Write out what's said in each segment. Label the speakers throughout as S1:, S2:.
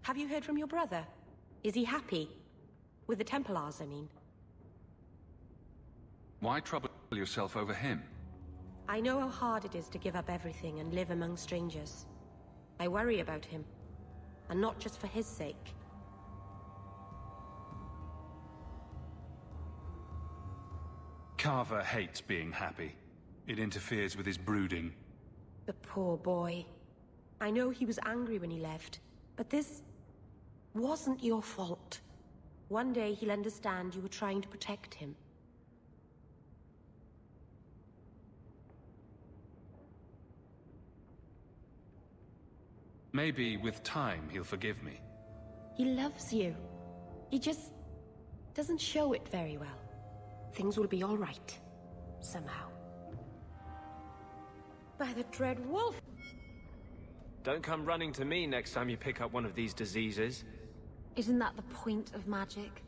S1: Have you heard from your brother? Is he happy? With the Templars, I mean.
S2: Why trouble yourself over him?
S1: I know how hard it is to give up everything and live among strangers. I worry about him. And not just for his sake.
S2: Carver hates being happy. It interferes with his brooding.
S1: The poor boy. I know he was angry when he left, but this wasn't your fault. One day he'll understand you were trying to protect him.
S2: Maybe with time he'll forgive me.
S1: He loves you. He just doesn't show it very well. Things will be all right. Somehow. By the Dread Wolf!
S3: Don't come running to me next time you pick up one of these diseases.
S4: Isn't that the point of magic?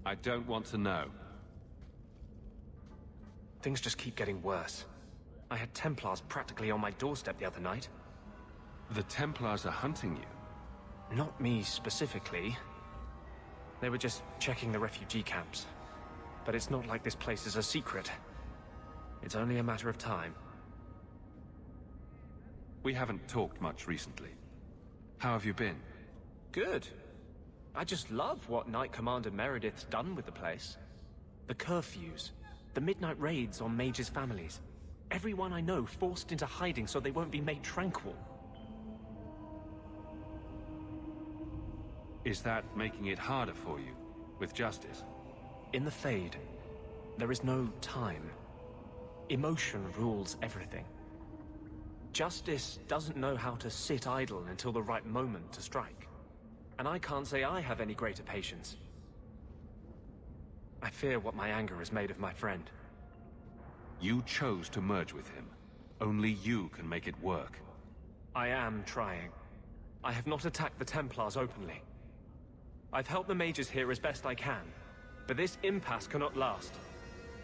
S2: I don't want to know.
S3: Things just keep getting worse. I had Templars practically on my doorstep the other night.
S2: The Templars are hunting you?
S3: Not me specifically. They were just checking the refugee camps. But it's not like this place is a secret. It's only a matter of time.
S2: We haven't talked much recently. How have you been?
S3: Good. I just love what Knight Commander Meredith's done with the place. The curfews, the midnight raids on mages' families. Everyone I know forced into hiding so they won't be made tranquil.
S2: Is that making it harder for you, with justice?
S3: In the Fade, there is no time. Emotion rules everything. Justice doesn't know how to sit idle until the right moment to strike. And I can't say I have any greater patience. I fear what my anger has made of my friend.
S2: You chose to merge with him. Only you can make it work.
S3: I am trying. I have not attacked the Templars openly. I've helped the mages here as best I can, but this impasse cannot last.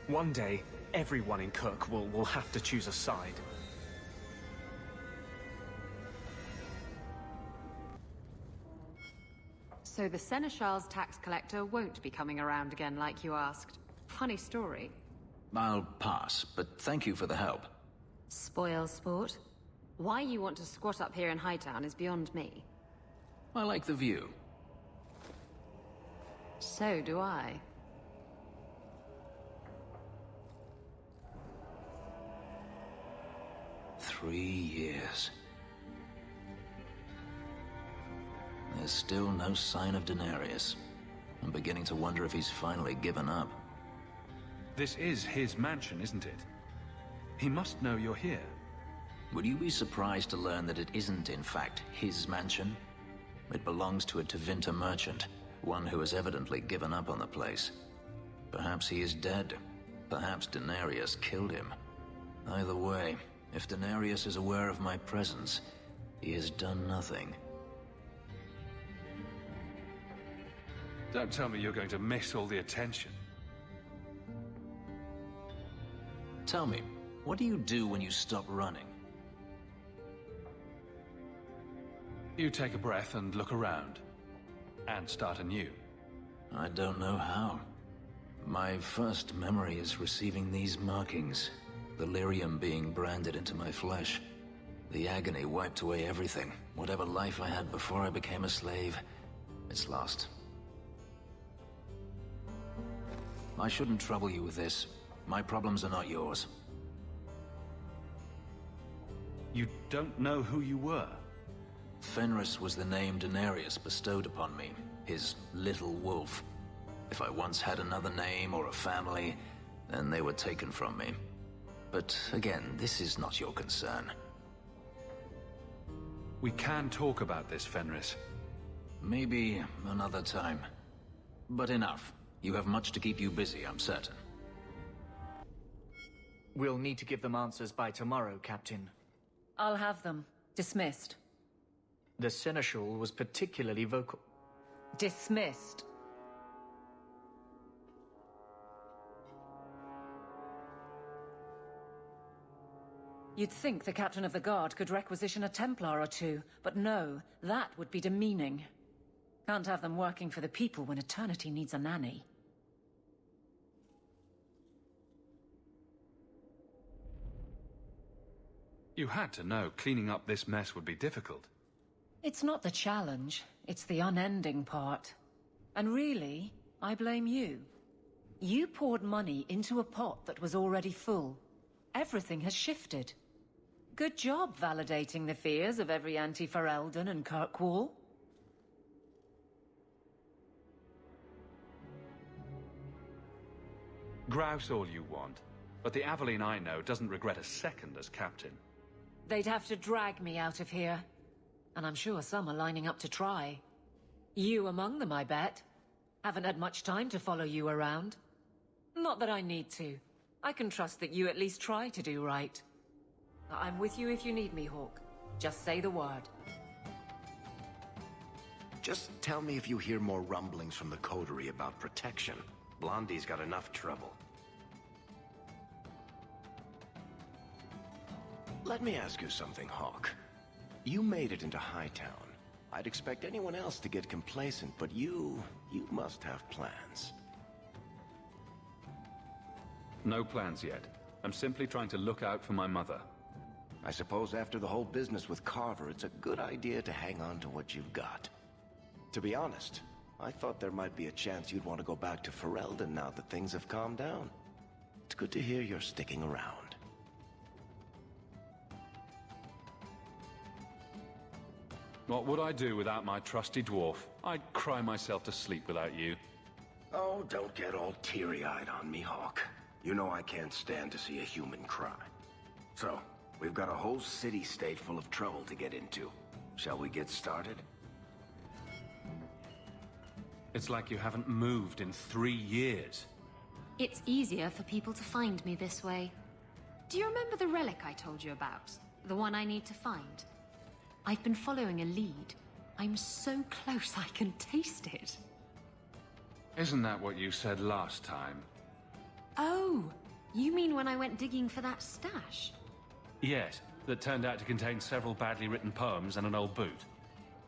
S3: One day, everyone in Kirk will have to choose a side.
S4: So the Seneschal's tax collector won't be coming around again like you asked. Funny story.
S5: I'll pass, but thank you for the help.
S4: Spoil sport. Why you want to squat up here in Hightown is beyond me.
S5: I like the view.
S4: So do I.
S5: Three years. There's still no sign of Denarius. I'm beginning to wonder if he's finally given up.
S2: This is his mansion, isn't it? He must know you're here.
S5: Would you be surprised to learn that it isn't, in fact, his mansion? It belongs to a Tevinter merchant, one who has evidently given up on the place. Perhaps he is dead. Perhaps Denarius killed him. Either way, if Denarius is aware of my presence, he has done nothing.
S2: Don't tell me you're going to miss all the attention.
S5: Tell me, what do you do when you stop running?
S2: You take a breath and look around. And start anew.
S5: I don't know how. My first memory is receiving these markings. The lyrium being branded into my flesh. The agony wiped away everything. Whatever life I had before I became a slave, it's lost. I shouldn't trouble you with this. My problems are not yours.
S2: You don't know who you were?
S5: Fenris was the name Denarius bestowed upon me, his little wolf. If I once had another name or a family, then they were taken from me. But again, this is not your concern.
S2: We can talk about this, Fenris.
S5: Maybe another time. But enough. You have much to keep you busy, I'm certain.
S6: We'll need to give them answers by tomorrow, Captain.
S7: I'll have them. Dismissed.
S6: The Seneschal was particularly vocal.
S7: Dismissed. You'd think the captain of the guard could requisition a Templar or two, but no, that would be demeaning. Can't have them working for the people when eternity needs a nanny.
S2: You had to know cleaning up this mess would be difficult.
S7: It's not the challenge, it's the unending part. And really, I blame you. You poured money into a pot that was already full. Everything has shifted. Good job validating the fears of every anti-Ferelden and Kirkwall.
S2: Grouse all you want, but the Aveline I know doesn't regret a second as captain.
S7: They'd have to drag me out of here. And I'm sure some are lining up to try. You among them, I bet. Haven't had much time to follow you around. Not that I need to. I can trust that you at least try to do right. I'm with you if you need me, Hawk. Just say the word.
S8: Just tell me if you hear more rumblings from the coterie about protection. Blondie's got enough trouble. Let me ask you something, Hawk. You made it into Hightown. I'd expect anyone else to get complacent, but you must have plans.
S2: No plans yet. I'm simply trying to look out for my mother.
S8: I suppose after the whole business with Carver, it's a good idea to hang on to what you've got. To be honest, I thought there might be a chance you'd want to go back to Ferelden now that things have calmed down. It's good to hear you're sticking around.
S2: What would I do without my trusty dwarf? I'd cry myself to sleep without you.
S8: Oh, don't get all teary-eyed on me, Hawk. You know I can't stand to see a human cry. So, we've got a whole city-state full of trouble to get into. Shall we get started?
S2: It's like you haven't moved in 3 years.
S9: It's easier for people to find me this way. Do you remember the relic I told you about? The one I need to find? I've been following a lead. I'm so close I can taste it.
S2: Isn't that what you said last time?
S9: Oh, you mean when I went digging for that stash?
S2: Yes, that turned out to contain several badly written poems and an old boot.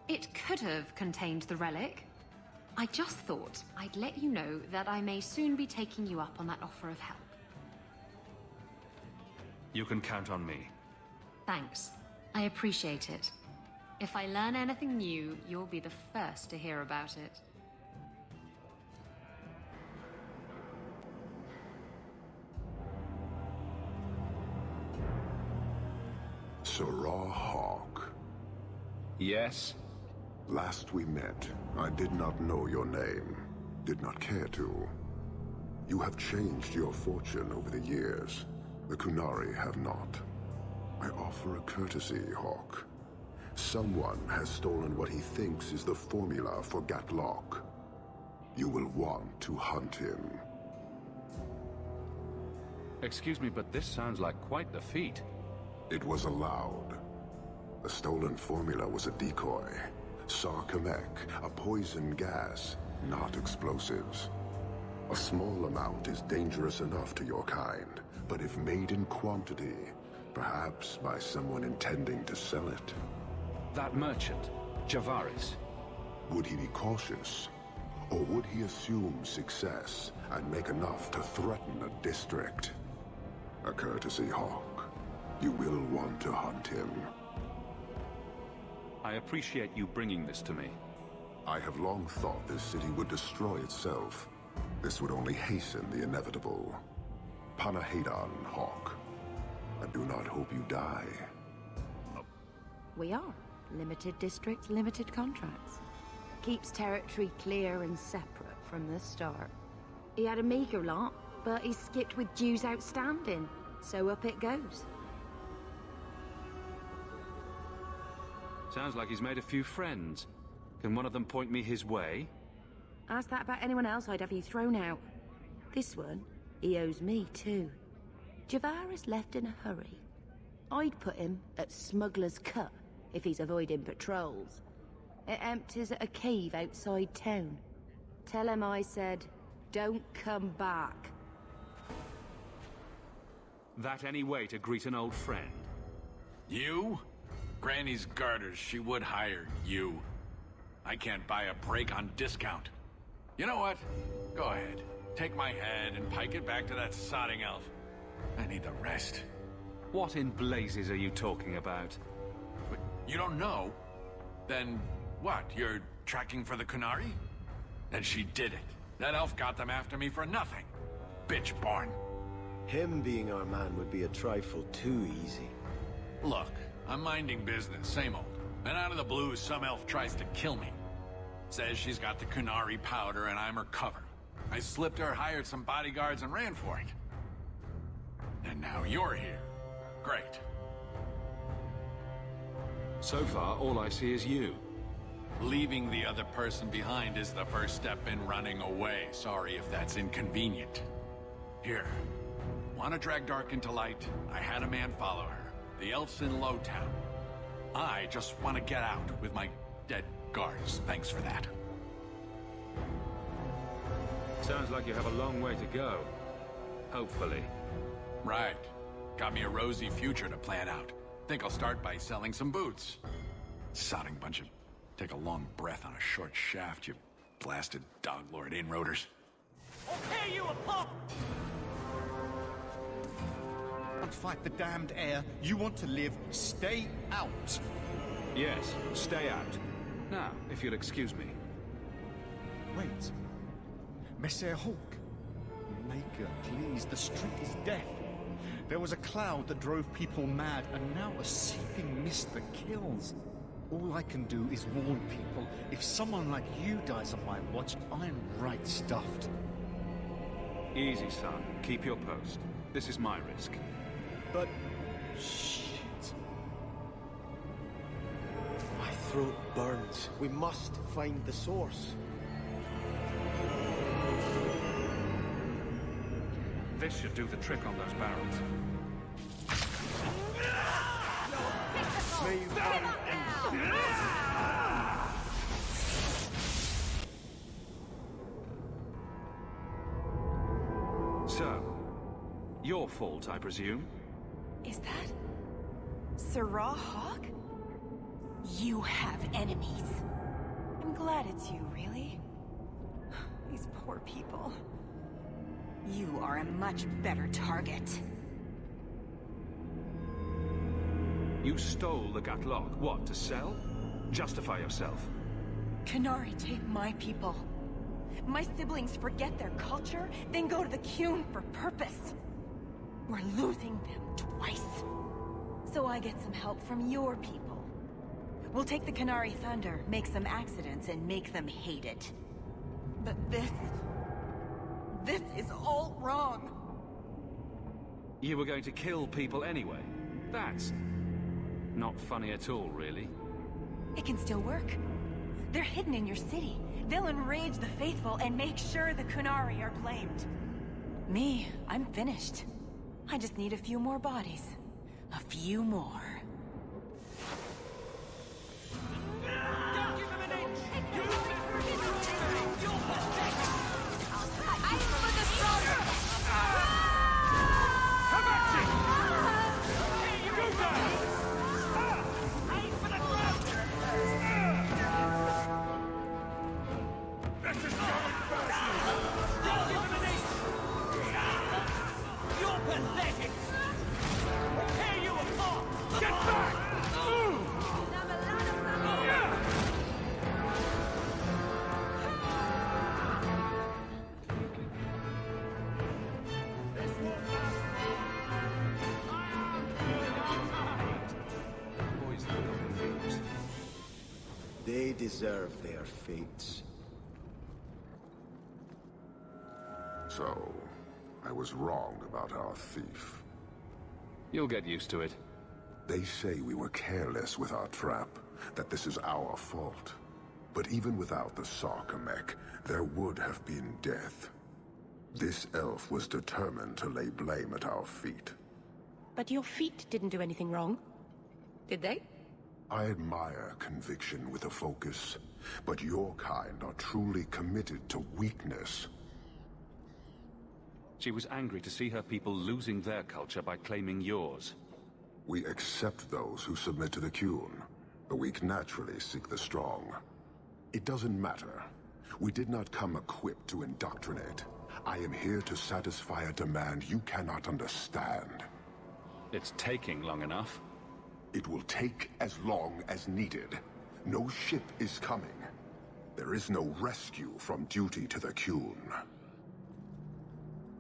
S9: It could have contained the relic. I just thought I'd let you know that I may soon be taking you up on that offer of help.
S2: You can count on me.
S9: Thanks. I appreciate it. If I learn anything new, you'll be the first to hear about it.
S10: Sirrah Hawk.
S2: Yes?
S10: Last we met, I did not know your name. Did not care to. You have changed your fortune over the years. The Kunari have not. I offer a courtesy, Hawk. Someone has stolen what he thinks is the formula for Gatlock. You will want to hunt him.
S2: Excuse me, but this sounds like quite the feat.
S10: It was allowed. The stolen formula was a decoy. Sarkamek, a poison gas, not explosives. A small amount is dangerous enough to your kind, but if made in quantity, perhaps by someone intending to sell it.
S2: That merchant, Javaris.
S10: Would he be cautious? Or would he assume success and make enough to threaten a district? A courtesy, Hawk. You will want to hunt him.
S2: I appreciate you bringing this to me.
S10: I have long thought this city would destroy itself. This would only hasten the inevitable. Panahedan, Hawk. I do not hope you die.
S11: We are. Limited districts, limited contracts. Keeps territory clear and separate from the start. He had a meager lot, but he skipped with dues outstanding, so up it goes.
S2: Sounds like he's made a few friends. Can one of them point me his way?
S11: Ask that about anyone else, I'd have you thrown out. This one, he owes me too. Javaris left in a hurry. I'd put him at Smuggler's Cut if he's avoiding patrols. It empties at a cave outside town. Tell him I said, don't come back.
S2: That any way to greet an old friend?
S12: You? Granny's garters, she would hire you. I can't buy a break on discount. You know what? Go ahead. Take my head and pike it back to that sodding elf. I need the rest.
S2: What in blazes are you talking about?
S12: But you don't know? Then what? You're tracking for the Kunari? Then she did it. That elf got them after me for nothing. Bitch born.
S8: Him being our man would be a trifle too easy.
S12: Look, I'm minding business, same old. And out of the blue, some elf tries to kill me. Says she's got the Kunari powder and I'm her cover. I slipped her, hired some bodyguards, and ran for it. And now you're here. Great.
S2: So far, all I see is you.
S12: Leaving the other person behind is the first step in running away. Sorry if that's inconvenient. Here. Want to drag Dark into light? I had a man follow her. The elf's in Lowtown. I just want to get out with my dead guards. Thanks for that.
S2: Sounds like you have a long way to go. Hopefully.
S12: Right. Got me a rosy future to plan out. Think I'll start by selling some boots. Sodding bunch of... Take a long breath on a short shaft, you blasted dog lord inroaders.
S13: I'll tear you apart! Don't fight the damned air. You want to live, stay out.
S2: Yes, stay out. Now, if you'll excuse me.
S13: Wait. Messer Hulk. Maker, please, the street is death. There was a cloud that drove people mad, and now a seeping mist that kills. All I can do is warn people. If someone like you dies on my watch, I'm right stuffed.
S2: Easy, son. Keep your post. This is my risk.
S13: But... shit.
S8: My throat burns. We must find the source.
S2: This should do the trick on those barrels. So, your fault, I presume?
S1: Is that... Sirrah Hawk? You have enemies. I'm glad it's you, really. These poor people. You are a much better target.
S2: You stole the Gatlok. What, to sell? Justify yourself.
S1: Kunari take my people. My siblings forget their culture, then go to the Qun for purpose. We're losing them twice. So I get some help from your people. We'll take the Kunari Thunder, make some accidents, and make them hate it. But this is all wrong.
S2: You were going to kill people anyway. That's not funny at all, really.
S1: It can still work. They're hidden in your city. They'll enrage the faithful and make sure the Kunari are blamed. Me, I'm finished. I just need a few more bodies. A few more.
S8: They deserve their fates.
S10: So, I was wrong about our thief.
S2: You'll get used to it.
S10: They say we were careless with our trap, that this is our fault. But even without the Sarkamek, there would have been death. This elf was determined to lay blame at our feet.
S1: But your feet didn't do anything wrong. Did they?
S10: I admire conviction with a focus, but your kind are truly committed to weakness.
S2: She was angry to see her people losing their culture by claiming yours.
S10: We accept those who submit to the Qun. The weak naturally seek the strong. It doesn't matter. We did not come equipped to indoctrinate. I am here to satisfy a demand you cannot understand.
S2: It's taking long enough.
S10: It will take as long as needed. No ship is coming. There is no rescue from duty to the Qun.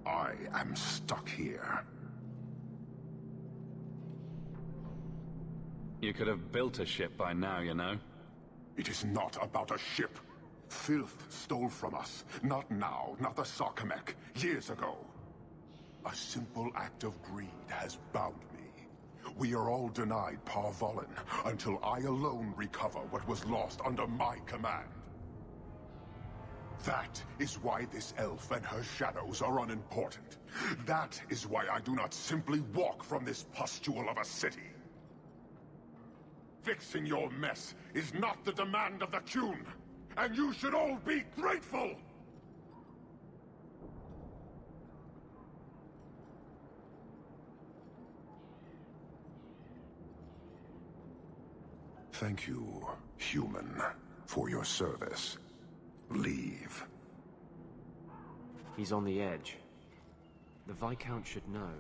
S10: I am stuck here.
S2: You could have built a ship by now, you know.
S10: It is not about a ship. Filth stole from us. Not now, not the Sarkamek. Years ago. A simple act of greed has bound me. We are all denied Parvolin until I alone recover what was lost under my command. That is why this elf and her shadows are unimportant. That is why I do not simply walk from this pustule of a city. Fixing your mess is not the demand of the Qun, and you should all be grateful! Thank you, human, for your service. Leave.
S3: He's on the edge. The Viscount should know.